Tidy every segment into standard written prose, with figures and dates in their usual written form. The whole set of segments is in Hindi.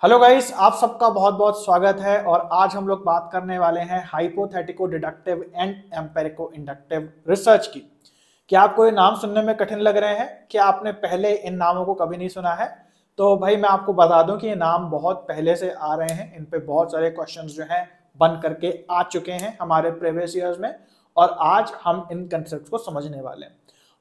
हेलो गाइस, आप सबका बहुत बहुत स्वागत है। और आज हम लोग बात करने वाले हैं हाइपोथेटिको डिडक्टिव एंड एम्पिरिको इंडक्टिव रिसर्च की। क्या आपको ये नाम सुनने में कठिन लग रहे हैं? क्या आपने पहले इन नामों को कभी नहीं सुना है? तो भाई मैं आपको बता दूं कि ये नाम बहुत पहले से आ रहे हैं। इन पे बहुत सारे क्वेश्चंस जो हैं बन करके आ चुके हैं हमारे प्रीवियस ईयर्स में, और आज हम इन कंसेप्ट को समझने वाले हैं।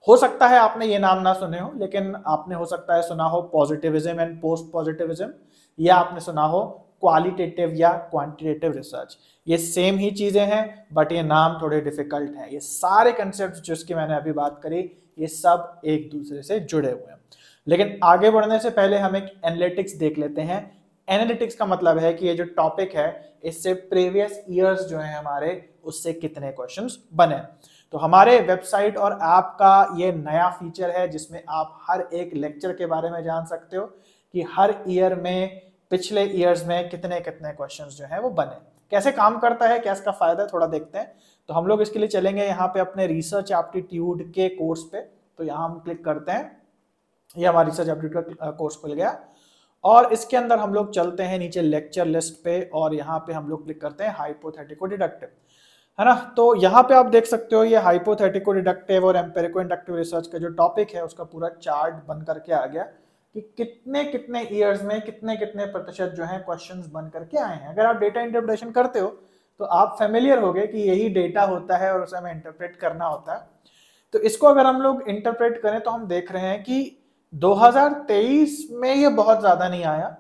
हो सकता है आपने ये नाम ना सुने हो, लेकिन आपने हो सकता है सुना हो पॉजिटिविज्म एंड पोस्ट पॉजिटिविज्म, या आपने सुना हो क्वालिटेटिव या क्वांटिटेटिव रिसर्च। ये सेम ही चीजें हैं, बट ये नाम थोड़े डिफिकल्ट हैं। ये सारे कंसेप्ट जिसकी मैंने अभी बात करी, ये सब एक दूसरे से जुड़े हुए हैं। लेकिन आगे बढ़ने से पहले हम एक एनालिटिक्स देख लेते हैं। एनालिटिक्स का मतलब है कि ये जो टॉपिक है, इससे प्रीवियस ईयर्स जो है हमारे, उससे कितने क्वेश्चंस बने। तो हमारे वेबसाइट और ऐप का ये नया फीचर है जिसमें आप हर एक लेक्चर के बारे में जान सकते हो कि हर ईयर में, पिछले ईयर्स में कितने कितने क्वेश्चंस जो है वो बने। कैसे काम करता है, क्या इसका फायदा है, थोड़ा देखते हैं। तो हम लोग इसके लिए चलेंगे यहाँ पे अपने रिसर्च एप्टीट्यूड के कोर्स पे। तो यहाँ हम क्लिक करते हैं, ये हमारा रिसर्च एप्टीट्यूड का कोर्स खुल गया। और इसके अंदर हम लोग चलते हैं नीचे लेक्चर लिस्ट पे, और यहाँ पे हम लोग क्लिक करते हैं हाइपोथेटिको डिडक्टिव, है ना। तो यहाँ पे आप देख सकते हो ये हाइपोथेटिको डिडक्टिव और एम्पिरिको इंडक्टिव रिसर्च का जो टॉपिक है उसका पूरा चार्ट बन करके आ गया कि कितने कितने ईयर्स में कितने कितने प्रतिशत जो है क्वेश्चंस बन करके आए हैं। अगर आप डेटा इंटरप्रिटेशन करते हो तो आप फेमिलियर हो गए कि यही डेटा होता है और उसे हमें इंटरप्रेट करना होता है। तो इसको अगर हम लोग इंटरप्रेट करें तो हम देख रहे हैं कि 2023 में ये बहुत ज्यादा नहीं आया,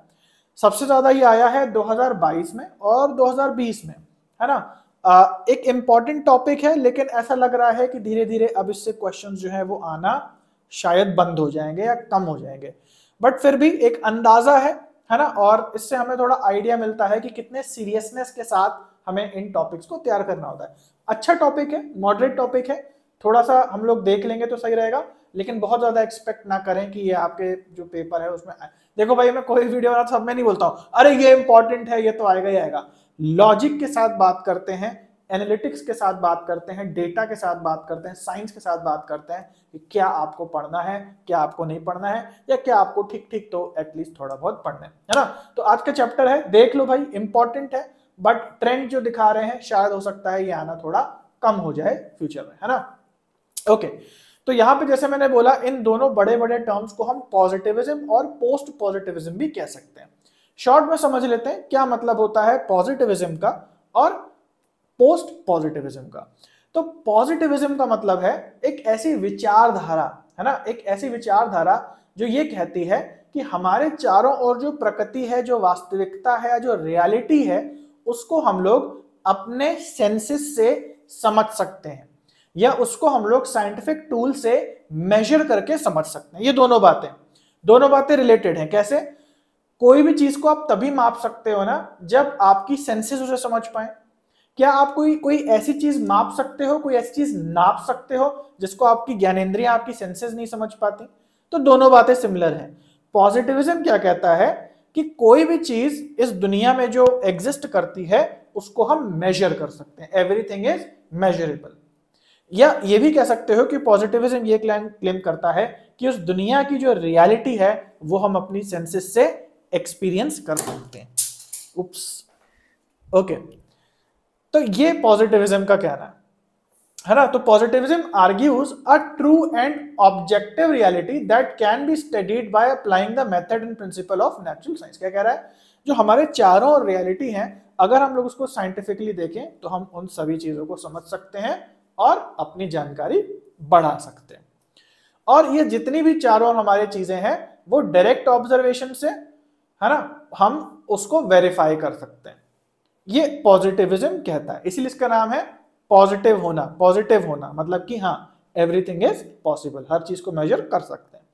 सबसे ज्यादा ये आया है 2022 में और 2020 में, है ना। एक इंपॉर्टेंट टॉपिक है, लेकिन ऐसा लग रहा है कि धीरे धीरे अब इससे क्वेश्चंस जो है वो आना शायद बंद हो जाएंगे या कम हो जाएंगे। बट फिर भी एक अंदाजा है ना। और इससे हमें थोड़ा आइडिया मिलता है कि कितने सीरियसनेस के साथ हमें इन टॉपिक्स को तैयार करना होता है। अच्छा टॉपिक है, मॉडरेट टॉपिक है, थोड़ा सा हम लोग देख लेंगे तो सही रहेगा। लेकिन बहुत ज्यादा एक्सपेक्ट ना करें कि ये आपके जो पेपर है उसमें देखो भाई, मैं कोई वीडियो बना सब में नहीं बोलता हूँ अरे ये इंपॉर्टेंट है, ये तो आएगा ही आएगा। लॉजिक के साथ बात करते हैं, एनालिटिक्स के साथ बात करते हैं, डेटा के साथ बात करते हैं, साइंस के साथ बात करते हैं कि क्या आपको पढ़ना है, क्या आपको नहीं पढ़ना है, या क्या आपको ठीक ठीक तो एटलीस्ट थोड़ा बहुत पढ़ना है ना। तो आज का चैप्टर है, देख लो भाई, इंपॉर्टेंट है, बट ट्रेंड जो दिखा रहे हैं शायद हो सकता है ये आना थोड़ा कम हो जाए फ्यूचर में, है ना। ओके, तो यहां पे जैसे मैंने बोला, इन दोनों बड़े बड़े टर्म्स को हम पॉजिटिविज्म और पोस्ट पॉजिटिविज्म भी कह सकते हैं। शॉर्ट में समझ लेते हैं क्या मतलब होता है पॉजिटिविज्म का और पोस्ट पॉजिटिविज्म का। तो पॉजिटिविज्म का मतलब है एक ऐसी विचारधारा, है ना, एक ऐसी विचारधारा जो ये कहती है कि हमारे चारों ओर जो प्रकृति है, जो वास्तविकता है, जो रियलिटी है, उसको हम लोग अपने सेंसेस से समझ सकते हैं, या उसको हम लोग साइंटिफिक टूल से मेजर करके समझ सकते हैं। ये दोनों बातें रिलेटेड हैं। कैसे? कोई भी चीज को आप तभी माप सकते हो ना जब आपकी सेंसेस उसे समझ पाए। क्या आप कोई ऐसी चीज माप सकते हो, कोई ऐसी चीज नाप सकते हो जिसको आपकी ज्ञानेंद्रियां, आपकी सेंसेस नहीं समझ पाती? तो दोनों बातें सिमिलर हैं। पॉजिटिविज्म क्या कहता है कि कोई भी चीज इस दुनिया में जो एग्जिस्ट करती है उसको हम मेजर कर सकते हैं, एवरीथिंग इज मेजरेबल। या ये भी कह सकते हो कि पॉजिटिविज्म ये क्लेम करता है कि उस दुनिया की जो रियलिटी है वो हम अपनी सेंसेस से एक्सपीरियंस कर सकते हैं। उप्स, ओके। तो ये पॉजिटिविज्म का कहना है ना। तो positivism argues a true and objective reality that can be studied by applying the method and principle of natural science. क्या कह रहा है? जो हमारे चारों रियलिटी हैं, अगर हम लोग उसको साइंटिफिकली देखें तो हम उन सभी चीजों को समझ सकते हैं और अपनी जानकारी बढ़ा सकते हैं। और ये जितनी भी चारों हमारी चीजें हैं वो डायरेक्ट ऑब्जर्वेशन से, है ना, हम उसको वेरीफाई कर सकते हैं। ये पॉजिटिविज्म कहता है, इसीलिए इसका नाम है पॉजिटिव होना। पॉजिटिव होना मतलब कि हाँ, एवरीथिंग इज पॉसिबल, हर चीज को मेजर कर सकते हैं।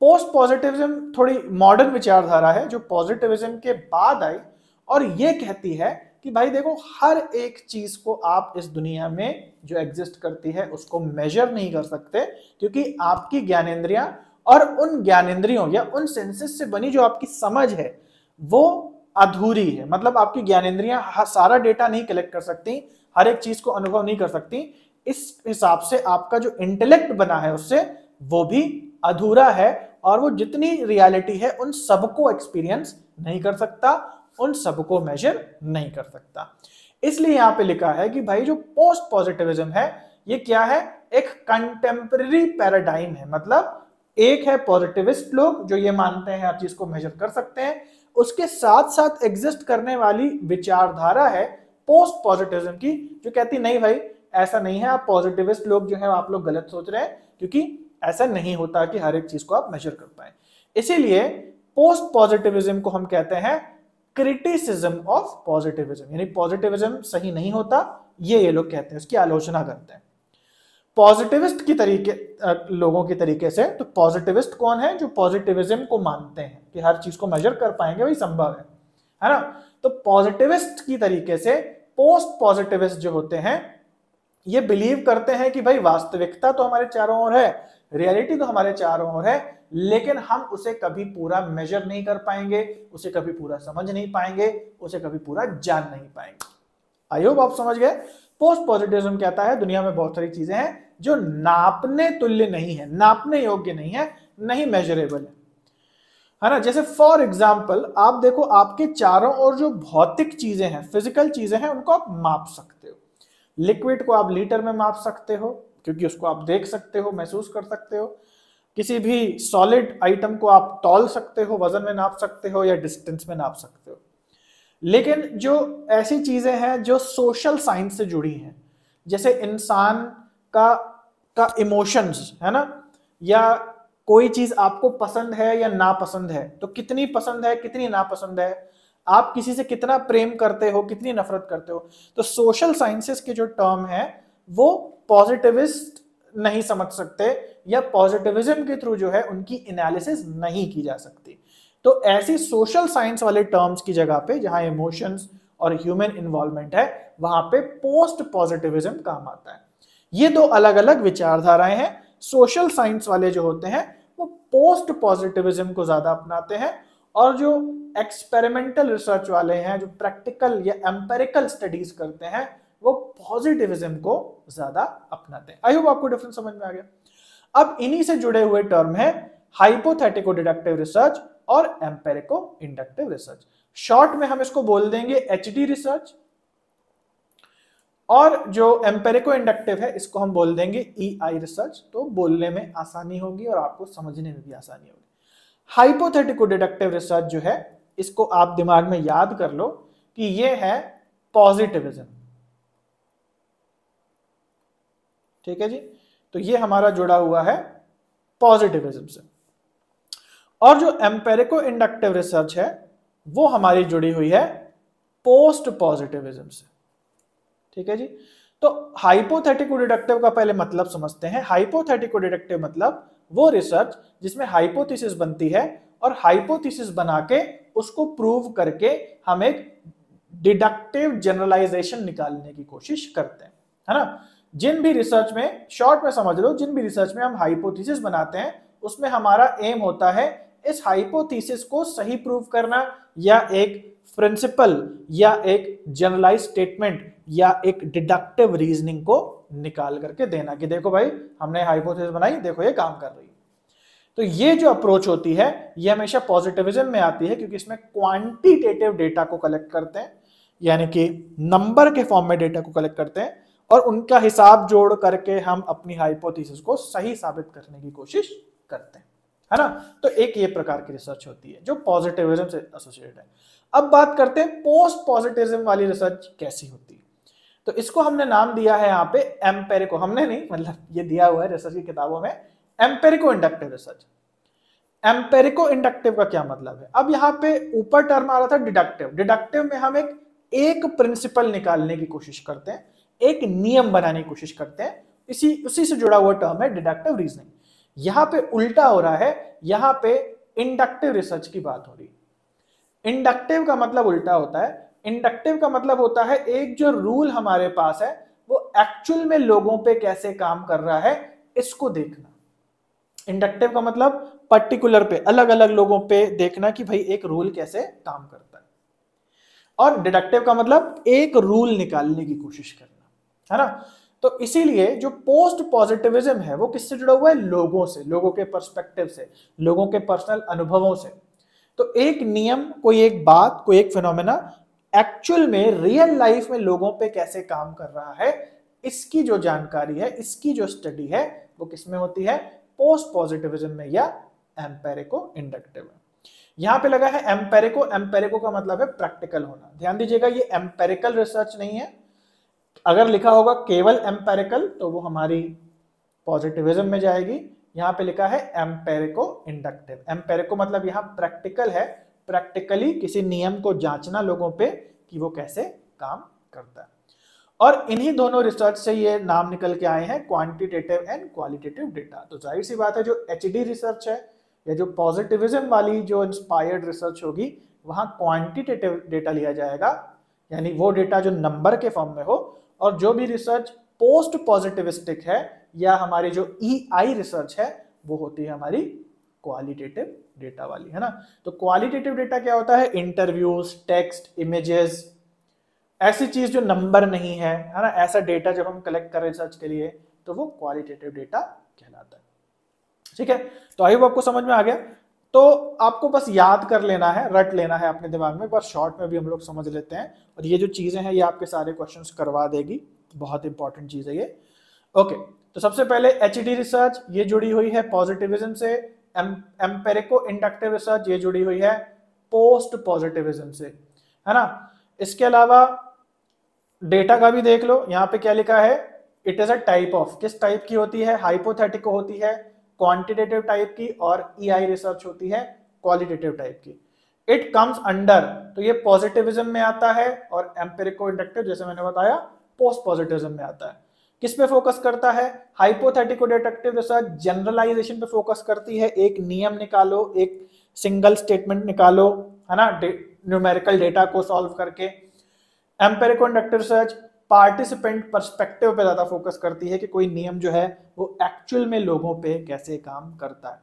पोस्ट पॉजिटिविज्म थोड़ी मॉडर्न विचारधारा है जो पॉजिटिविज्म के बाद आई, और ये कहती है कि भाई देखो, हर एक चीज को आप इस दुनिया में जो एग्जिस्ट करती है उसको मेजर नहीं कर सकते, क्योंकि आपकी ज्ञानेंद्रियां और उन ज्ञानेंद्रियों या उन सेंसेस से बनी जो आपकी समझ है वो अधूरी है। मतलब आपकी ज्ञानेंद्रियां सारा डेटा नहीं कलेक्ट कर सकती, हर एक चीज को अनुभव नहीं कर सकती। इस हिसाब से आपका जो इंटेलेक्ट बना है उससे वो भी अधूरा है, और वो जितनी रियलिटी है उन सबको एक्सपीरियंस नहीं कर सकता, उन सबको मेजर नहीं कर सकता। इसलिए यहां पे लिखा है कि भाई जो पोस्ट पॉजिटिविज्म है ये क्या है, एक कंटेम्पररी पैराडाइम है। मतलब एक है पॉजिटिविस्ट लोग जो ये मानते हैं हर चीज को मेजर कर सकते हैं, उसके साथ साथ एग्जिस्ट करने वाली विचारधारा है पोस्ट पॉजिटिविज्म की, जो कहती नहीं भाई ऐसा नहीं है, आप पॉजिटिविस्ट लोग जो है आप लोग गलत सोच रहे हैं, क्योंकि ऐसा नहीं होता कि हर एक चीज को आप मेजर कर पाए। इसीलिए पोस्ट पॉजिटिविज्म को हम कहते हैं क्रिटिसिज्म ऑफ पॉजिटिविज्म, यानी पॉजिटिविज्म सही नहीं होता ये लोग कहते हैं, उसकी आलोचना करते हैं पॉजिटिविस्ट की तरीके लोगों के तरीके से। तो पॉजिटिविस्ट कौन है, जो पॉजिटिविज्म को मानते हैं कि हर चीज को मेजर कर पाएंगे वही संभव है ना। तो पॉजिटिविस्ट की तरीके से पोस्ट पॉजिटिविस्ट जो होते हैं ये बिलीव करते हैं कि भाई वास्तविकता तो हमारे चारों ओर है, रियलिटी तो हमारे चारों ओर है, लेकिन हम उसे कभी पूरा मेजर नहीं कर पाएंगे, उसे कभी पूरा समझ नहीं पाएंगे, उसे कभी पूरा जान नहीं पाएंगे। आई होप आप समझ गए। पोस्ट पॉजिटिविज्म कहता है दुनिया में बहुत सारी चीजें हैं जो नापने तुल्य नहीं है, नापने योग्य नहीं है, नहीं मेजरेबल है ना। जैसे फॉर एग्जाम्पल आप देखो आपके चारों ओर जो भौतिक चीजें हैं, फिजिकल चीजें हैं, उनको आप माप सकते हो। लिक्विड को आप लीटर में माप सकते हो क्योंकि उसको आप देख सकते हो, महसूस कर सकते हो। किसी भी सॉलिड आइटम को आप तौल सकते हो, वजन में नाप सकते हो या डिस्टेंस में नाप सकते हो। लेकिन जो ऐसी चीजें हैं जो सोशल साइंस से जुड़ी हैं, जैसे इंसान का इमोशंस है ना, या कोई चीज आपको पसंद है या नापसंद है, तो कितनी पसंद है कितनी नापसंद है, आप किसी से कितना प्रेम करते हो कितनी नफरत करते हो, तो सोशल साइंसेस के जो टर्म है वो पॉजिटिविस्ट नहीं समझ सकते, या पॉजिटिविज्म के थ्रू जो है उनकी एनालिसिस नहीं की जा सकती। तो ऐसी सोशल साइंस वाले टर्म्स की जगह पे जहां इमोशंस और ह्यूमन इन्वॉल्वमेंट है वहां पे पोस्ट पॉजिटिविज्म काम आता है। ये दो अलग अलग विचारधाराएं हैं। सोशल साइंस वाले जो होते हैं वो पोस्ट पॉजिटिविज्म को ज्यादा अपनाते हैं, और जो एक्सपेरिमेंटल रिसर्च वाले हैं जो प्रैक्टिकल या एम्पेरिकल स्टडीज करते हैं वो पॉजिटिविज्म को ज्यादा अपनाते हैं। आई होप आपको डिफरेंस समझ में आ गया। अब इन्हीं से जुड़े हुए टर्म है हाइपोथेटिको डिडक्टिव रिसर्च और एम्पेरिको इंडक्टिव रिसर्च। शॉर्ट में हम इसको बोल देंगे एचडी रिसर्च, और जो एम्पेरिको इंडक्टिव है इसको हम बोल देंगे ईआई रिसर्च। तो बोलने में आसानी होगी और आपको समझने में भी आसानी होगी। हाइपोथेटिको डिडक्टिव रिसर्च जो है इसको आप दिमाग में याद कर लो कि ये है पॉजिटिविज्म, ठीक है जी। तो ये हमारा जुड़ा हुआ है पॉजिटिविज्म से, और जो एम्पेरिको इंडक्टिव रिसर्च है वो हमारी जुड़ी हुई है पोस्ट पॉजिटिविज्म से, ठीक है जी। तो हाइपोथेटिको डिडक्टिव का पहले मतलब समझते हैं। हाइपोथेटिको डिडक्टिव मतलब वो रिसर्च जिसमें हाइपोथेसिस बनती है और हाइपोथेसिस बना के उसको प्रूव करके हम एक डिडक्टिव जनरलाइजेशन निकालने की कोशिश करते हैं, है ना। जिन भी रिसर्च में, शॉर्ट में समझ लो, जिन भी रिसर्च में हम हाइपोथेसिस बनाते हैं उसमें हमारा एम होता है इस हाइपोथेसिस को सही प्रूव करना, या एक प्रिंसिपल या एक जनरलाइज स्टेटमेंट या एक डिडक्टिव रीजनिंग को निकाल करके देना कि देखो भाई हमने हाइपोथेसिस बनाई, देखो ये काम कर रही है। तो ये जो अप्रोच होती है ये हमेशा पॉजिटिविज्म में आती है, क्योंकि इसमें क्वांटिटेटिव डेटा को कलेक्ट करते हैं, यानी कि नंबर के फॉर्म में डेटा को कलेक्ट करते हैं और उनका हिसाब जोड़ करके हम अपनी हाइपोथेसिस को सही साबित करने की कोशिश करते हैं, है ना। तो एक ये प्रकार की रिसर्च होती है जो पॉजिटिविज्म से एसोसिएटेड है। अब बात करते हैं पोस्ट पॉजिटिविज्म वाली रिसर्च कैसी होती है। तो इसको हमने नाम दिया है यहाँ पे एम्पेरिको, हमने नहीं, मतलब ये दिया हुआ है रिसर्च की किताबों में, एम्पेरिको इंडक्टिव रिसर्च। एम्पेरिको इंडक्टिव का क्या मतलब है? अब यहाँ पे ऊपर टर्म आ रहा था डिडक्टिव। डिडक्टिव में हम एक प्रिंसिपल निकालने की कोशिश करते हैं, एक नियम बनाने की कोशिश करते हैं, उसी से जुड़ा हुआ टर्म है डिडक्टिव रीजनिंग। यहां पे उल्टा हो रहा है, यहां पे इंडक्टिव रिसर्च की बात हो रही है। इंडक्टिव का मतलब उल्टा होता है। इंडक्टिव का मतलब होता है एक जो रूल हमारे पास है वो एक्चुअल में लोगों पे कैसे काम कर रहा है इसको देखना। इंडक्टिव का मतलब पर्टिकुलर पे, अलग अलग लोगों पे देखना कि भाई एक रूल कैसे काम करता है, और डिडक्टिव का मतलब एक रूल निकालने की कोशिश करना, है ना। तो इसीलिए जो पोस्ट पॉजिटिविज्म है वो किससे जुड़ा हुआ है? लोगों से, लोगों के पर्सपेक्टिव से, लोगों के पर्सनल अनुभवों से। तो एक नियम, कोई एक बात, कोई एक फिनोमेना एक्चुअल में रियल लाइफ में लोगों पे कैसे काम कर रहा है, इसकी जो जानकारी है, इसकी जो स्टडी है, वो किसमें होती है? पोस्ट पॉजिटिविज्म में या एम्पेरिको इंडक्टिव में। यहां पे लगा है एम्पेरिको। एम्पेरिको का मतलब है प्रैक्टिकल होना। ध्यान दीजिएगा, ये एम्पेरिकल रिसर्च नहीं है। अगर लिखा होगा केवल एम्पेरिकल तो वो हमारी पॉजिटिविज्म में जाएगी। यहां पे लिखा है एम्पेरिको इंडक्टिव। एम्पेरिको मतलब यहां प्रैक्टिकल है, प्रैक्टिकली किसी नियम को जांचना लोगों पे कि वो कैसे काम करता है। और इन्हीं दोनों रिसर्च से ये नाम निकल के आए हैं, क्वांटिटेटिव एंड क्वालिटेटिव डेटा। तो जाहिर सी बात है जो एचडी रिसर्च है या जो पॉजिटिविज्म वाली जो इंस्पायर्ड रिसर्च होगी, वहां क्वांटिटेटिव डेटा लिया जाएगा, यानी वो डेटा जो नंबर के फॉर्म में हो। और जो भी रिसर्च पोस्ट पॉजिटिविस्टिक है या हमारी जो ईआई रिसर्च है, वो होती है हमारी क्वालिटेटिव डेटा वाली, है ना। तो क्वालिटेटिव डेटा क्या होता है? इंटरव्यूज, टेक्स्ट, इमेजेस, ऐसी चीज जो नंबर नहीं है ना, ऐसा डेटा जब हम कलेक्ट करें रिसर्च के लिए तो वो क्वालिटेटिव डेटा कहलाता है। ठीक है, तो आई होप आपको समझ में आ गया। तो आपको बस याद कर लेना है, रट लेना है अपने दिमाग में, बस शॉर्ट में भी हम लोग समझ लेते हैं। और ये जो चीजें हैं ये आपके सारे क्वेश्चंस करवा देगी, बहुत इंपॉर्टेंट चीज है ये। ओके, तो सबसे पहले एचडी रिसर्च ये जुड़ी हुई है पॉजिटिविज्म से। एम्पेरिको इंडक्टिव रिसर्च ये जुड़ी हुई है पोस्ट पॉजिटिविज्म से, है ना। इसके अलावा डेटा का भी देख लो, यहाँ पे क्या लिखा है? It is a type of, किस टाइप की होती है? हाइपोथेटिको होती है, क्वांटिटेटिव टाइप की, और ईआई रिसर्च होती है क्वालिटेटिव टाइप की। इट कम्स अंडर, तो ये पॉजिटिविज्म में आता है, और एम्पिरिको इंडक्टिव जैसे मैंने बताया पोस्ट पॉजिटिविज्म में आता है। किस पे फोकस करता है? हाइपोथेटिको डिडक्टिव रिसर्च जनरलाइजेशन पे फोकस करती है। एक नियम निकालो, एक सिंगल स्टेटमेंट निकालो, है ना, न्यूमेरिकल डेटा को सॉल्व करके। एम्पिरिको इंडक्टिव रिसर्च पार्टिसिपेंट पर्सपेक्टिव पे ज्यादा फोकस करती है कि कोई नियम जो है वो एक्चुअल में लोगों पे कैसे काम करता है।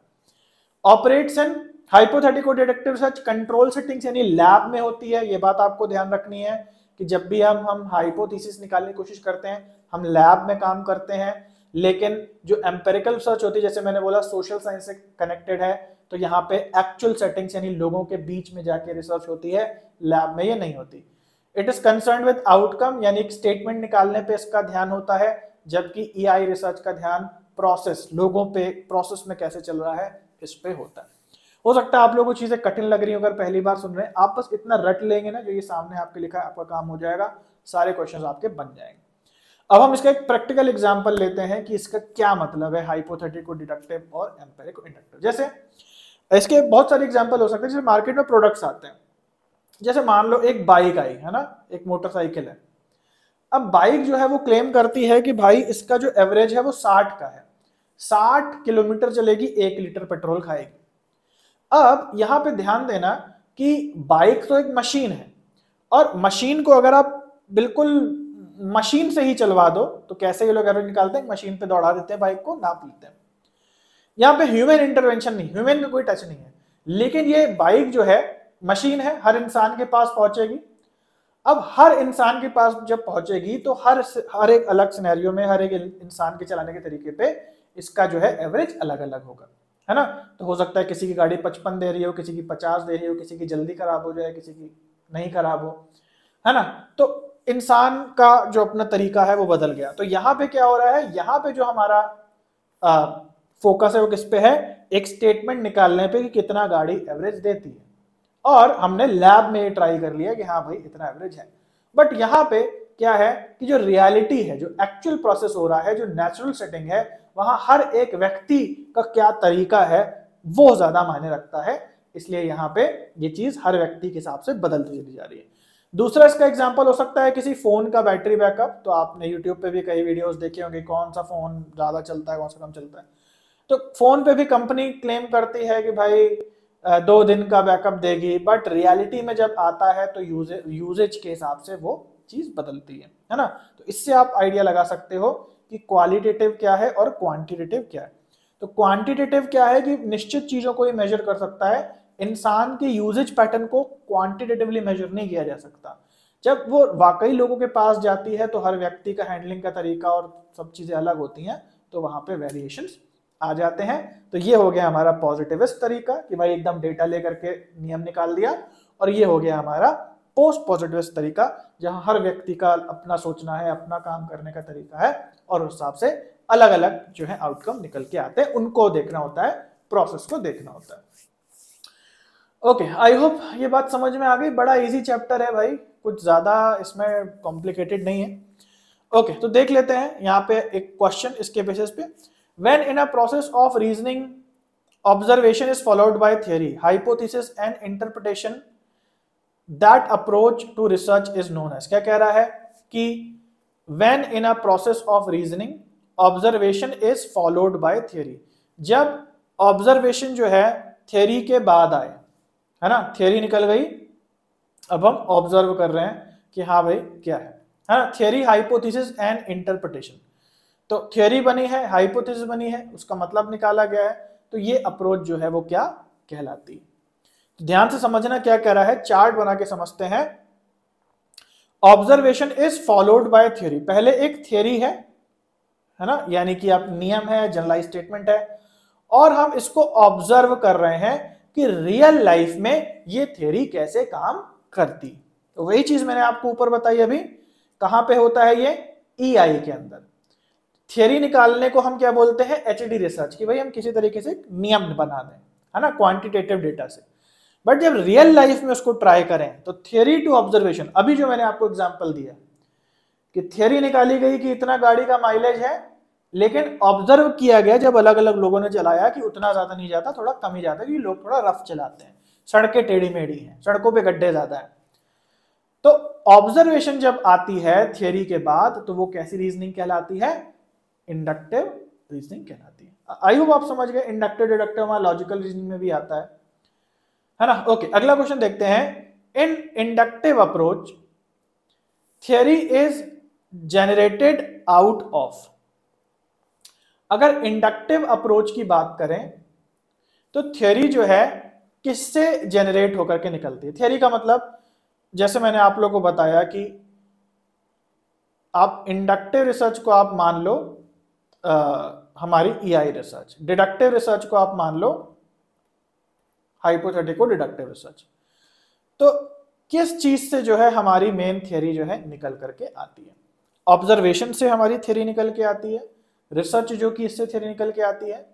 Operates in hypothetico deductive research control settings यानी लैब में होती है। ये बात आपको ध्यान रखनी है कि जब भी हम हाइपोथेसिस निकालने की कोशिश करते हैं, हम लैब में काम करते हैं। लेकिन जो एम्पेरिकल रिसर्च होती है, जैसे मैंने बोला सोशल साइंस से कनेक्टेड है, तो यहाँ पे एक्चुअल सेटिंग्स यानी लोगों के बीच में जाके रिसर्च होती है, लैब में ये नहीं होती। It is concern with outcome यानी एक स्टेटमेंट निकालने पे इसका ध्यान होता है, जबकि ईआई रिसर्च का ध्यान प्रोसेस, लोगों पे प्रोसेस में कैसे चल रहा है, इस पे होता है। हो सकता है आप लोगों को चीजें कठिन लग रही हो अगर पहली बार सुन रहे हैं, आप बस इतना रट लेंगे ना, जो ये सामने आपके लिखा है, आपका काम हो जाएगा, सारे क्वेश्चंस आपके बन जाएंगे। अब हम इसका एक प्रैक्टिकल एग्जांपल लेते हैं कि इसका क्या मतलब है हाइपोथेटिको डिडक्टिव और एम्पिरिको इंडक्टिव। जैसे इसके बहुत सारे एग्जांपल हो सकते हैं। जैसे मार्केट में प्रोडक्ट्स आते हैं, जैसे मान लो एक बाइक आई है ना, एक मोटरसाइकिल है। अब बाइक जो है वो क्लेम करती है कि भाई इसका जो एवरेज है वो 60 का है, 60 किलोमीटर चलेगी, 1 लीटर पेट्रोल खाएगी। अब यहां पे ध्यान देना कि बाइक तो एक मशीन है, और मशीन को अगर आप बिल्कुल मशीन से ही चलवा दो तो कैसे ये लोग एवरेज निकालते हैं? मशीन पे दौड़ा देते हैं बाइक को, नाप लेते हैं। यहाँ पे ह्यूमन इंटरवेंशन नहीं, ह्यूमन में कोई टच नहीं है। लेकिन ये बाइक जो है मशीन है, हर इंसान के पास पहुंचेगी। अब हर इंसान के पास जब पहुंचेगी तो हर एक अलग सिनेरियो में, हर एक इंसान के चलाने के तरीके पे इसका जो है एवरेज अलग अलग होगा, है ना। तो हो सकता है किसी की गाड़ी 55 दे रही हो, किसी की 50 दे रही हो, किसी की जल्दी खराब हो जाए, किसी की नहीं खराब हो, है ना। तो इंसान का जो अपना तरीका है वो बदल गया। तो यहाँ पे क्या हो रहा है? यहाँ पे जो हमारा फोकस है वो किस पे है? एक स्टेटमेंट निकालने पे कि कितना गाड़ी एवरेज देती है, और हमने लैब में ट्राई कर लिया कि हाँ भाई इतना एवरेज है। बट यहाँ पे क्या है कि जो रियलिटी है, जो एक्चुअल प्रोसेस हो रहा है, जो नेचुरल सेटिंग है, वहां हर एक व्यक्ति का क्या तरीका है वो ज्यादा मायने रखता है। इसलिए यहाँ पे ये चीज हर व्यक्ति के हिसाब से बदलती चली जा रही है। दूसरा इसका एग्जांपल हो सकता है किसी फोन का बैटरी बैकअप। तो आपने यूट्यूब पे भी कई वीडियोस देखे होंगे, कौन सा फोन ज्यादा चलता है, कौन सा कम चलता है। तो फोन पे भी कंपनी क्लेम करती है कि भाई 2 दिन का बैकअप देगी, बट रियलिटी में जब आता है तो यूजेज के हिसाब से वो चीज बदलती है ना। तो इससे आप आइडिया लगा सकते हो कि क्वालिटेटिव क्या है और क्वांटिटेटिव क्या है। तो क्वांटिटेटिव क्या है कि निश्चित चीजों को ये मेजर कर सकता है, इंसान के यूजेज पैटर्न को क्वांटिटेटिवली मेजर नहीं किया जा सकता। जब वो वाकई लोगों के पास जाती है तो हर व्यक्ति का हैंडलिंग का तरीका और सब चीजें अलग होती हैं, तो वहां पे वेरिएशंस आ जाते हैं। तो ये हो गया हमारा पॉजिटिविस्ट तरीका कि भाई एकदम डेटा लेकर के नियम निकाल दिया, और ये हो गया हमारा पोस्ट पॉजिटिविस्ट तरीका जहां हर व्यक्ति का अपना सोचना है, अपना काम करने का तरीका है, और उस हिसाब से अलग अलग जो है आउटकम निकल के आते हैं, उनको देखना होता है, प्रोसेस को देखना होता है। ओके, आई होप ये बात समझ में आ गई। बड़ा इजी चैप्टर है भाई, कुछ ज्यादा इसमें कॉम्प्लिकेटेड नहीं है। ओके, तो देख लेते हैं यहाँ पे एक क्वेश्चन इसके बेसिस पे। When in a process of reasoning observation is followed by theory, hypothesis and interpretation, that approach to research is known as. क्या कह रहा है कि when in a process of reasoning observation is followed by theory, जब ऑब्जर्वेशन जो है थ्योरी के बाद आए, है ना, थ्योरी निकल गई, अब हम ऑब्जर्व कर रहे हैं कि हाँ भाई क्या है ना, थ्योरी, हाइपोथेसिस एंड इंटरप्रिटेशन। तो थ्योरी बनी है, हाइपोथेसिस बनी है, उसका मतलब निकाला गया है, तो ये अप्रोच जो है वो क्या कहलाती है। तो ध्यान से समझना क्या कह रहा है, चार्ट बना के समझते हैं। Observation is followed by theory, पहले एक थ्योरी है ना, यानी कि आप नियम है, जनरलाइज स्टेटमेंट है, और हम इसको ऑब्जर्व कर रहे हैं कि रियल लाइफ में ये थ्योरी कैसे काम करती। तो वही चीज मैंने आपको ऊपर बताई अभी, कहां पे होता है ये, EI के अंदर। थ्योरी निकालने को हम क्या बोलते हैं, HD रिसर्च, कि भाई हम किसी तरीके से नियम बना दें, है ना, क्वांटिटेटिव डेटा से। बट जब रियल लाइफ में उसको ट्राई करें तो थ्योरी टू ऑब्जर्वेशन, अभी जो मैंने आपको एग्जांपल दिया कि थ्योरी निकाली गई कि इतना गाड़ी का माइलेज है, लेकिन ऑब्जर्व किया गया जब अलग अलग लोगों ने चलाया कि उतना ज्यादा नहीं जाता, थोड़ा कम ही जाता, क्योंकि लोग थोड़ा रफ चलाते हैं, सड़कें टेढ़ी मेढ़ी हैं, सड़कों पे गड्ढे ज्यादा है। तो ऑब्जर्वेशन जब आती है थ्योरी के बाद, तो वो कैसी रीजनिंग कहलाती है, इंडक्टिव रीजनिंग कहलाती है। आई होप आप समझ गए, इंडक्टिव डिडक्टिव हमारा लॉजिकल रीजनिंग में भी आता है ना। ओके, अगला क्वेश्चन देखते हैं। In inductive approach theory is generated out of. अगर इंडक्टिव अप्रोच की बात करें तो थ्योरी जो है किससे जनरेट होकर के निकलती है। थ्योरी का मतलब, जैसे मैंने आप लोगों को बताया कि आप इंडक्टिव रिसर्च को आप मान लो हमारी EI रिसर्च, डिडक्टिव रिसर्च को आप मान लो हाइपोथेटिको डिडक्टिव रिसर्च। तो किस चीज से जो है हमारी मेन थ्योरी जो है निकल करके आती है, ऑब्जर्वेशन से हमारी थ्योरी निकल के आती है, रिसर्च जो कि इससे थ्योरी निकल के आती है,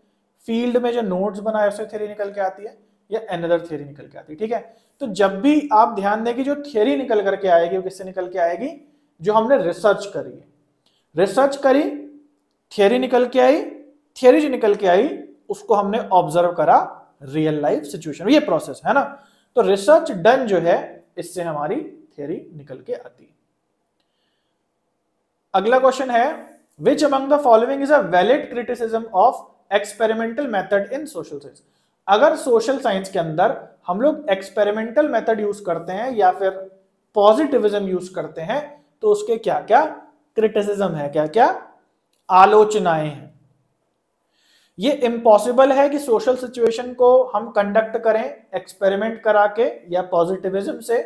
फील्ड में जो नोट्स बनाए उससे थ्योरी निकल के आती है, या अनदर थ्योरी निकल के आती है। ठीक है, तो जब भी आप ध्यान दें कि जो थ्योरी निकल करके आएगी वो किससे निकल के आएगी, जो हमने रिसर्च करी है, रिसर्च करी, थ्योरी निकल के आई, थ्योरी जो निकल के आई उसको हमने ऑब्जर्व करा रियल लाइफ सिचुएशन, ये प्रोसेस है ना। तो रिसर्च डन जो है इससे हमारी थ्योरी निकल के आती है। अगला क्वेश्चन है, which among the following is a valid criticism of experimental method in social science. अगर सोशल साइंस के अंदर हम लोग एक्सपेरिमेंटल मेथड यूज करते हैं या फिर पॉजिटिविज्म यूज करते हैं, तो उसके क्या क्या क्रिटिसिज्म है, क्या क्या आलोचनाएं हैं। ये इम्पॉसिबल है कि सोशल सिचुएशन को हम कंडक्ट करें एक्सपेरिमेंट करा के या पॉजिटिविज्म से।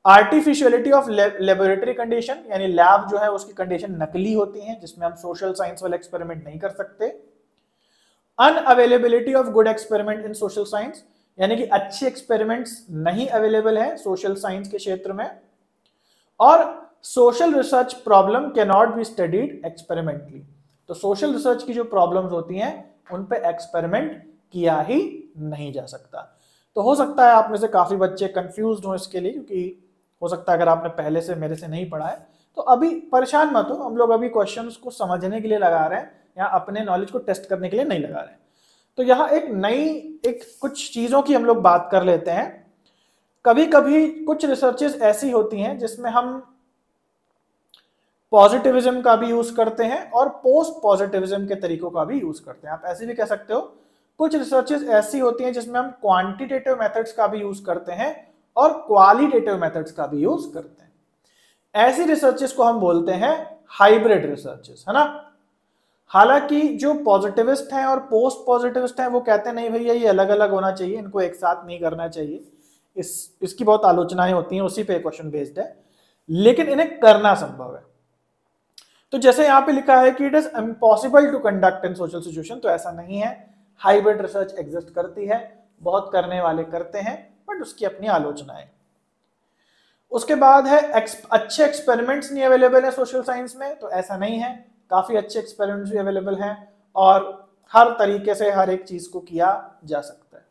आर्टिफिशियलिटी ऑफ लेबोरेटरी कंडीशन, यानी लैब जो है उसकी कंडीशन नकली होती है, जिसमें हम सोशल साइंस वाले एक्सपेरिमेंट नहीं कर सकते। Unavailability of good experiment in social science, यानी कि अच्छे एक्सपेरिमेंट्स नहीं अवेलेबल है सोशल साइंस के क्षेत्र में। और social research problem can not be studied experimentally, तो सोशल रिसर्च की जो प्रॉब्लम्स होती हैं उन पे एक्सपेरिमेंट किया ही नहीं जा सकता। तो हो सकता है आप में से काफी बच्चे कंफ्यूज्ड हो इसके लिए, क्योंकि हो सकता है अगर आपने पहले से मेरे से नहीं पढ़ा है तो अभी परेशान मत हो, हम लोग अभी क्वेश्चंस को समझने के लिए लगा रहे हैं या अपने नॉलेज को टेस्ट करने के लिए नहीं लगा रहे हैं। तो यहाँ एक कुछ चीजों की हम लोग बात कर लेते हैं। कभी कभी कुछ रिसर्चेस ऐसी होती हैं जिसमें हम पॉजिटिविज्म का भी यूज करते हैं और पोस्ट पॉजिटिविज्म के तरीकों का भी यूज करते हैं। आप ऐसे भी कह सकते हो, कुछ रिसर्चेस ऐसी होती हैं जिसमें हम क्वांटिटेटिव मेथड्स का भी यूज करते हैं और क्वालिटेटिव मेथड्स का भी यूज करते हैं। ऐसी रिसर्चेस को हम बोलते हैं हाइब्रिड रिसर्चेस, है ना। हालांकि जो पॉजिटिविस्ट हैं और पोस्ट पॉजिटिविस्ट हैं वो कहते हैं नहीं भैया ये अलग अलग होना चाहिए, इनको एक साथ नहीं करना चाहिए। इसकी बहुत आलोचनाएं होती हैं, उसी पे क्वेश्चन बेस्ड है। लेकिन इन्हें करना संभव है। तो जैसे यहां पे लिखा है कि it is impossible to conduct in social situation, तो ऐसा नहीं है। हाइब्रिड रिसर्च एग्जिस्ट करती है, बहुत करने वाले करते हैं, बट उसकी अपनी आलोचनाएं। उसके बाद है अच्छे एक्सपेरिमेंट्स नहीं अवेलेबल है सोशल साइंस में, तो ऐसा नहीं है, काफी अच्छे एक्सपेरिमेंट्स भी अवेलेबल हैं और हर तरीके से हर एक चीज को किया जा सकता है।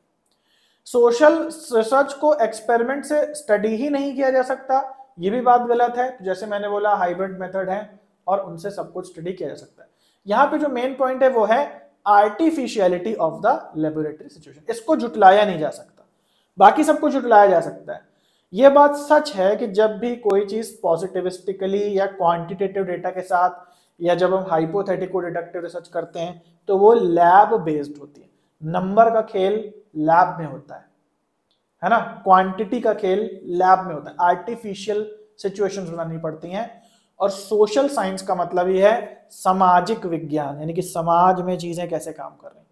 सोशल रिसर्च को एक्सपेरिमेंट से स्टडी ही नहीं किया जा सकता, ये भी बात गलत है। जैसे मैंने बोला हाइब्रिड मेथड है और उनसे सब कुछ स्टडी किया जा सकता है। यहाँ पे जो मेन पॉइंट है वो है artificiality of the laboratory situation, इसको जुटलाया नहीं जा सकता, बाकी सब कुछ जुटलाया जा सकता है। यह बात सच है कि जब भी कोई चीज पॉजिटिविस्टिकली या क्वांटिटेटिव डेटा के साथ, या जब हम हाइपोथेटिको डिडक्टिव रिसर्च करते हैं, तो वो लैब बेस्ड होती है। नंबर का खेल लैब में होता है ना, क्वांटिटी का खेल लैब में होता है, आर्टिफिशियल सिचुएशंस बनानी पड़ती हैं। और सोशल साइंस का मतलब ही है सामाजिक विज्ञान, यानी कि समाज में चीजें कैसे काम कर रही हैं।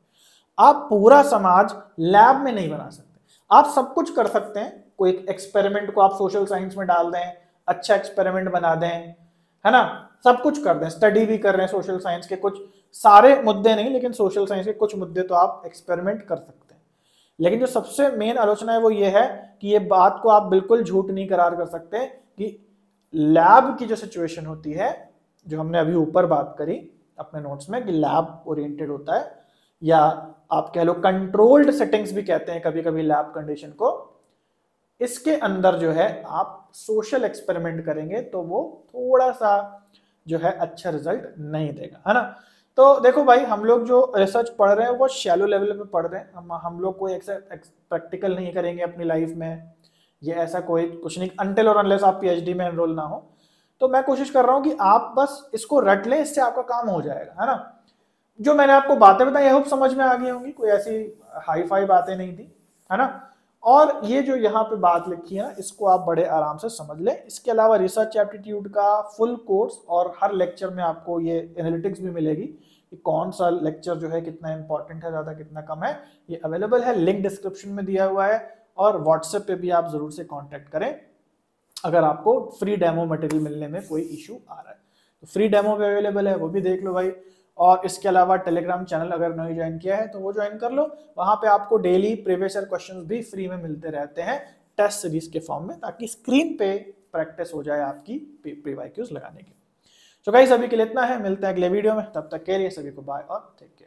आप पूरा समाज लैब में नहीं बना सकते, आप सब कुछ कर सकते हैं। कोई एक्सपेरिमेंट को आप सोशल साइंस में डाल दें, अच्छा एक्सपेरिमेंट बना दें, है ना, सब कुछ कर दें, स्टडी भी कर रहे हैं सोशल साइंस के कुछ सारे मुद्दे नहीं, लेकिन सोशल साइंस के कुछ मुद्दे तो आप एक्सपेरिमेंट कर सकते हैं। लेकिन जो सबसे मेन आलोचना है वो ये है कि ये बात को आप बिल्कुल झूठ नहीं करार कर सकते कि लैब की जो सिचुएशन होती है, जो हमने अभी ऊपर बात करी अपने नोट्स में कि लैब ओरिएंटेड होता है, या आप कह लो कंट्रोल्ड सेटिंग्स भी कहते हैं कभी कभी लैब कंडीशन को, इसके अंदर जो है आप सोशल एक्सपेरिमेंट करेंगे तो वो थोड़ा सा जो है अच्छा रिजल्ट नहीं देगा, है ना। तो देखो भाई, हम लोग जो रिसर्च पढ़ रहे हैं वो शैलो लेवल पे पढ़ रहे हैं, हम लोग कोई प्रैक्टिकल नहीं करेंगे अपनी लाइफ में, ये ऐसा कोई कुछ नहीं, अनटिल और अनलेस आप पीएचडी में एनरोल ना हो। तो मैं कोशिश कर रहा हूँ कि आप बस इसको रट लें, इससे आपका काम हो जाएगा, है ना। जो मैंने आपको बातें बताई होप समझ में आ गई होंगी, कोई ऐसी हाई फाई बातें नहीं थी, है ना। और ये जो यहाँ पे बात लिखी है ना, इसको आप बड़े आराम से समझ लें। इसके अलावा रिसर्च एप्टीट्यूड का फुल कोर्स और हर लेक्चर में आपको ये एनालिटिक्स भी मिलेगी कि कौन सा लेक्चर जो है कितना इंपॉर्टेंट है, ज़्यादा कितना कम है, ये अवेलेबल है, लिंक डिस्क्रिप्शन में दिया हुआ है। और व्हाट्सएप पे भी आप जरूर से कांटेक्ट करें अगर आपको फ्री डेमो मटेरियल मिलने में कोई इशू आ रहा है, तो फ्री डेमो भी अवेलेबल है, वो भी देख लो भाई। और इसके अलावा टेलीग्राम चैनल अगर नहीं ज्वाइन किया है तो वो ज्वाइन कर लो, वहां पे आपको डेली प्रीवियस ईयर क्वेश्चंस भी फ्री में मिलते रहते हैं टेस्ट सीरीज के फॉर्म में, ताकि स्क्रीन पे प्रैक्टिस हो जाए आपकी प्रीवाइक्यूज लगाने की। तो गाइस अभी के लिए इतना है, मिलते हैं अगले वीडियो में, तब तक के लिए सभी को बाय और टेक केयर।